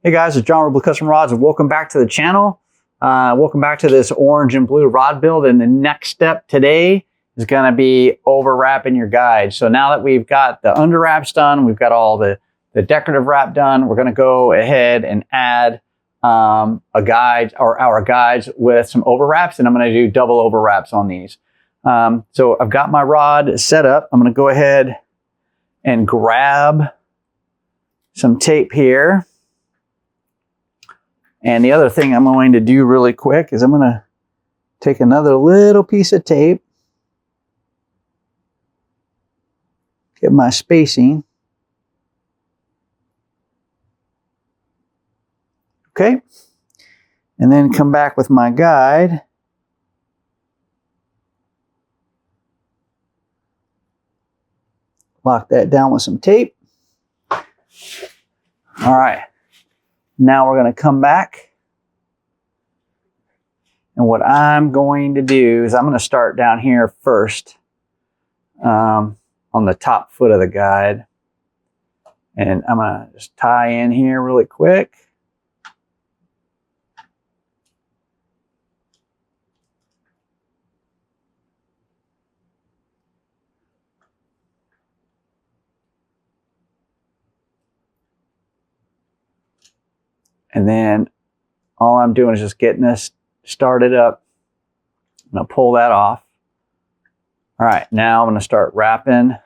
Hey guys, it's John ReelBlue Custom Rods and welcome back to the channel. Welcome back to this orange and blue rod build, and the next step today is going to be overwrapping your guide. So now that we've got the under wraps done, we've got all the decorative wrap done, we're going to go ahead and add a guide or our guides with some overwraps, and I'm going to do double overwraps on these. So I've got my rod set up. I'm going to go ahead and grab some tape here. And the other thing I'm going to do really quick is I'm going to take another little piece of tape, get my spacing. Okay. And then come back with my guide. Lock that down with some tape. All right. Now we're going to come back, and what I'm going to do is I'm going to start down here first on the top foot of the guide, and I'm going to just tie in here really quick. And then all I'm doing is just getting this started up. I'm going to pull that off. All right, now I'm going to start wrapping. And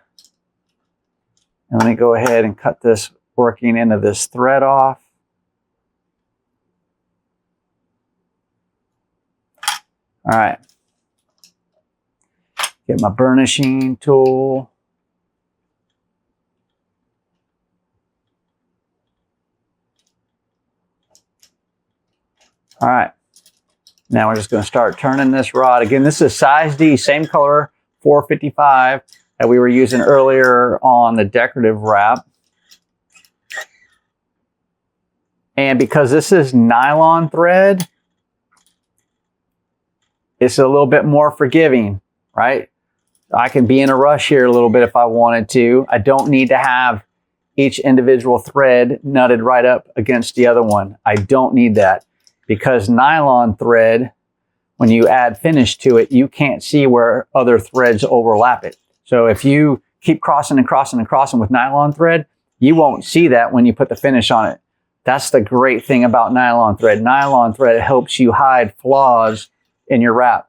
let me go ahead and cut this working into this thread off. All right. Get my burnishing tool. All right, now we're just going to start turning this rod. Again, this is size D, same color, 455 that we were using earlier on the decorative wrap. And because this is nylon thread, it's a little bit more forgiving, right? I can be in a rush here a little bit if I wanted to. I don't need to have each individual thread nutted right up against the other one. I don't need that. Because nylon thread, when you add finish to it, you can't see where other threads overlap it. So if you keep crossing and crossing and crossing with nylon thread, you won't see that when you put the finish on it. That's the great thing about nylon thread. Nylon thread helps you hide flaws in your wrap.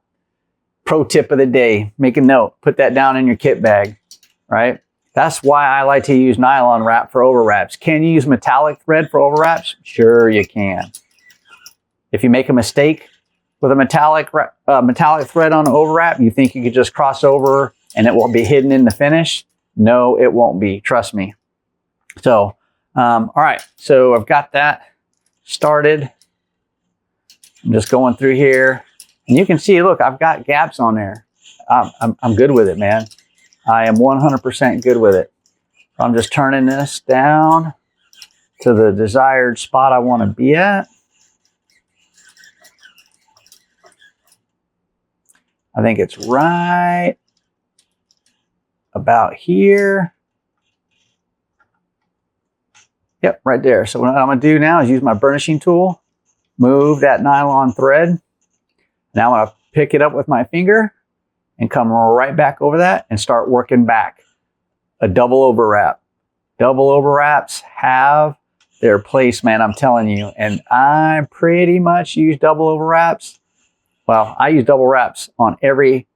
Pro tip of the day, make a note, put that down in your kit bag, right? That's why I like to use nylon wrap for overwraps. Can you use metallic thread for overwraps? Sure you can. If you make a mistake with a metallic thread on an overwrap, you think you could just cross over and it will be hidden in the finish? No, it won't be. Trust me. So, all right. So I've got that started. I'm just going through here, and you can see, look, I've got gaps on there. I'm good with it, man. I am 100% good with it. I'm just turning this down to the desired spot I want to be at. I think it's right about here. Yep, right there. So what I'm going to do now is use my burnishing tool, move that nylon thread. Now I'm going to pick it up with my finger and come right back over that and start working back. A double overwrap. Double overwraps have their place, man, I'm telling you. And I pretty much use double overwraps. Well, I use double wraps on every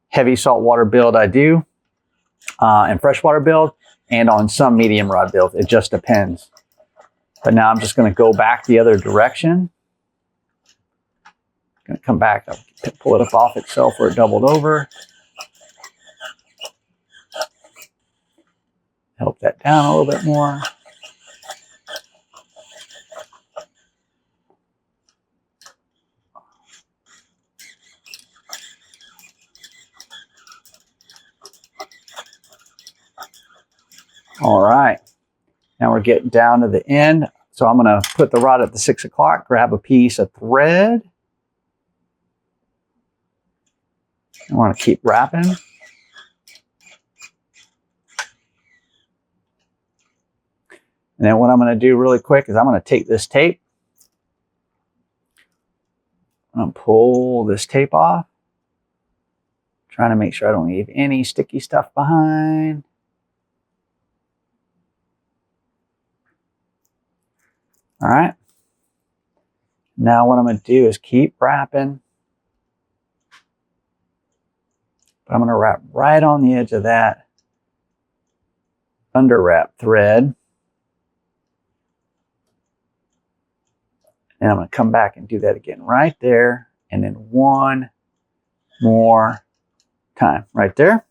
heavy saltwater build I do, and freshwater build, and on some medium rod builds. It just depends. But now I'm just going to go back the other direction. Going to come back, I'll pull it up off itself where it doubled over. Help that down a little bit more. All right, now we're getting down to the end. So I'm going to put the rod at the 6 o'clock, grab a piece of thread. I want to keep wrapping. And then what I'm going to do really quick is I'm going to take this tape. I'm going to pull this tape off. Trying to make sure I don't leave any sticky stuff behind. All right. Now what I'm going to do is keep wrapping. But I'm going to wrap right on the edge of that under wrap thread. And I'm going to come back and do that again right there. And then one more time right there.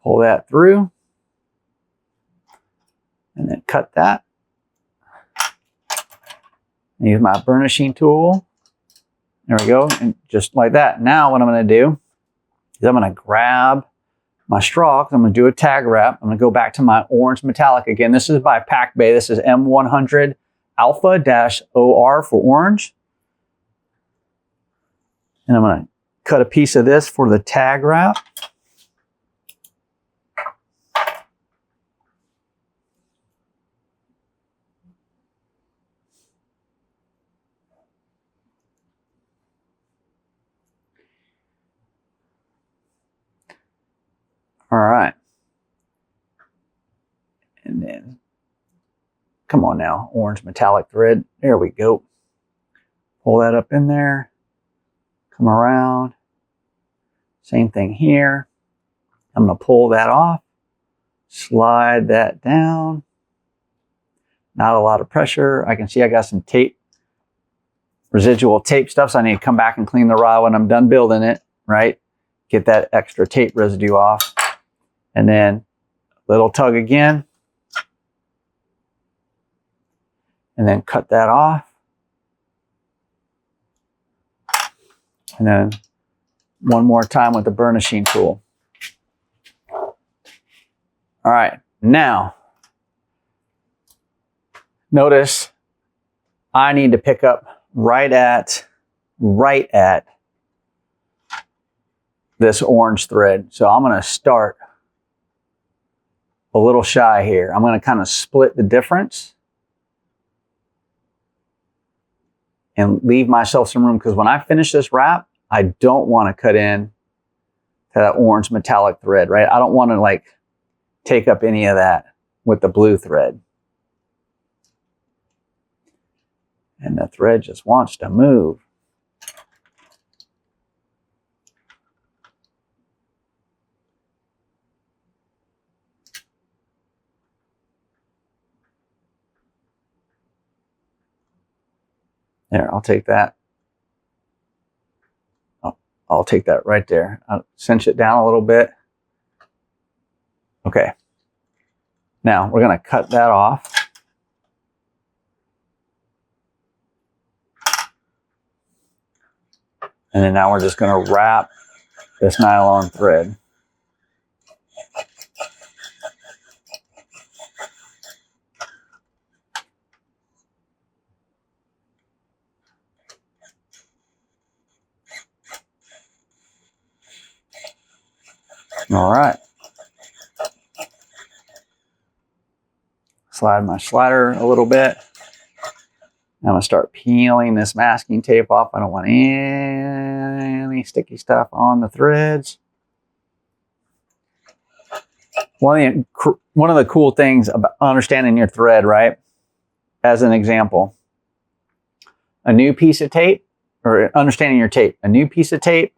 Pull that through. And then cut that. Use my burnishing tool. There we go. And just like that. Now what I'm going to do is I'm going to grab my straw. I'm going to do a tag wrap. I'm going to go back to my orange metallic again. This is by Pack Bay. This is M100 Alpha-OR for orange. And I'm going to cut a piece of this for the tag wrap. All right. And then, come on now, orange metallic thread. There we go. Pull that up in there. Come around. Same thing here. I'm going to pull that off. Slide that down. Not a lot of pressure. I can see I got some tape, residual tape stuff, so I need to come back and clean the rod when I'm done building it, right? Get that extra tape residue off. And then little tug again. And then cut that off. And then one more time with the burnishing tool. All right, now notice I need to pick up right at this orange thread. So I'm going to start a little shy here. I'm going to kind of split the difference and leave myself some room, because when I finish this wrap, I don't want to cut in to that orange metallic thread, right? I don't want to like take up any of that with the blue thread. And the thread just wants to move. There, I'll take that. I'll take that right there. I'll cinch it down a little bit. Okay. Now we're going to cut that off. And then now we're just going to wrap this nylon thread. All right. Slide my slider a little bit. I'm going to start peeling this masking tape off. I don't want any sticky stuff on the threads. One of the cool things about understanding your thread, right? As an example, a new piece of tape, or understanding your tape, a new piece of tape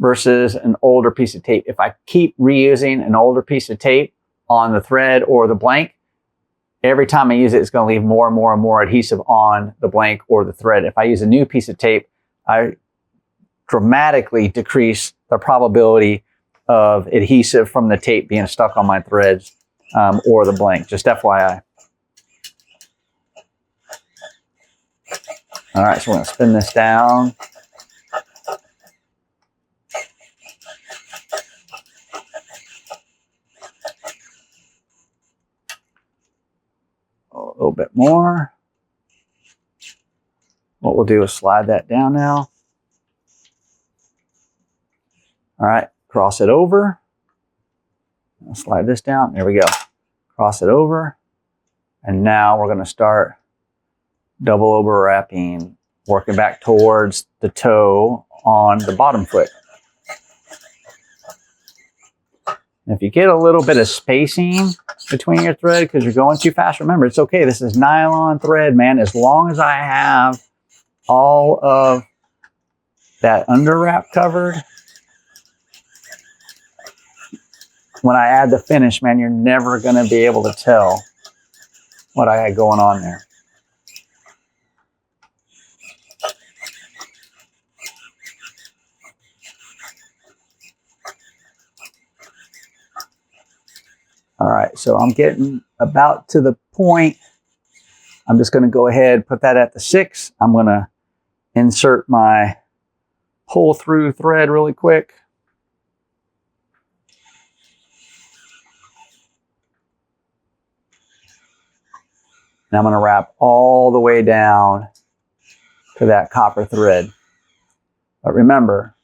versus an older piece of tape. If I keep reusing an older piece of tape on the thread or the blank, every time I use it, it's going to leave more and more and more adhesive on the blank or the thread. If I use a new piece of tape, I dramatically decrease the probability of adhesive from the tape being stuck on my threads or the blank. Just FYI. All right, so we're going to spin this down. A little bit more. what we'll do is slide that down now. All right, cross it over. I'll slide this down. There we go. Cross it over. And now we're going to start double overwrapping, working back towards the toe on the bottom foot. And if you get a little bit of spacing between your thread because you're going too fast, remember, it's okay. This is nylon thread, man. As long as I have all of that under wrap covered, when I add the finish, man, you're never going to be able to tell what I had going on there. All right, so I'm getting about to the point. I'm just going to go ahead, put that at the 6. I'm going to insert my pull through thread really quick. And I'm going to wrap all the way down to that copper thread. But remember,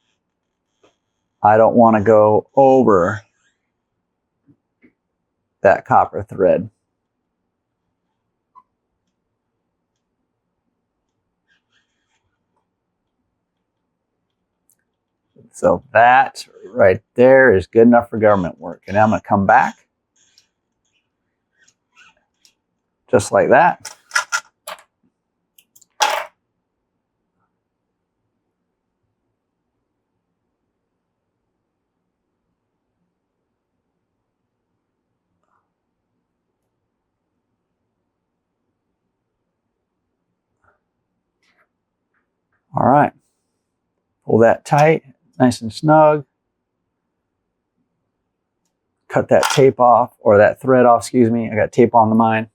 I don't want to go over that copper thread. So that right there is good enough for government work. And now I'm going to come back just like that. All right, pull that tight, nice and snug. Cut that tape off, or that thread off, excuse me. I got tape on the mine.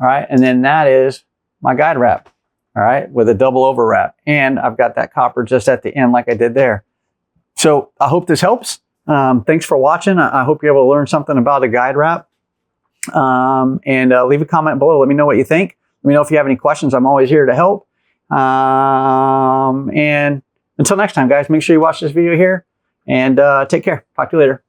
All right, and then that is my guide wrap, all right, with a double overwrap. And I've got that copper just at the end like I did there. So I hope this helps. Thanks for watching. I hope you're able to learn something about a guide wrap. And leave a comment below. Let me know what you think. Let me know if you have any questions. I'm always here to help. And until next time, guys, make sure you watch this video here and take care. Talk to you later.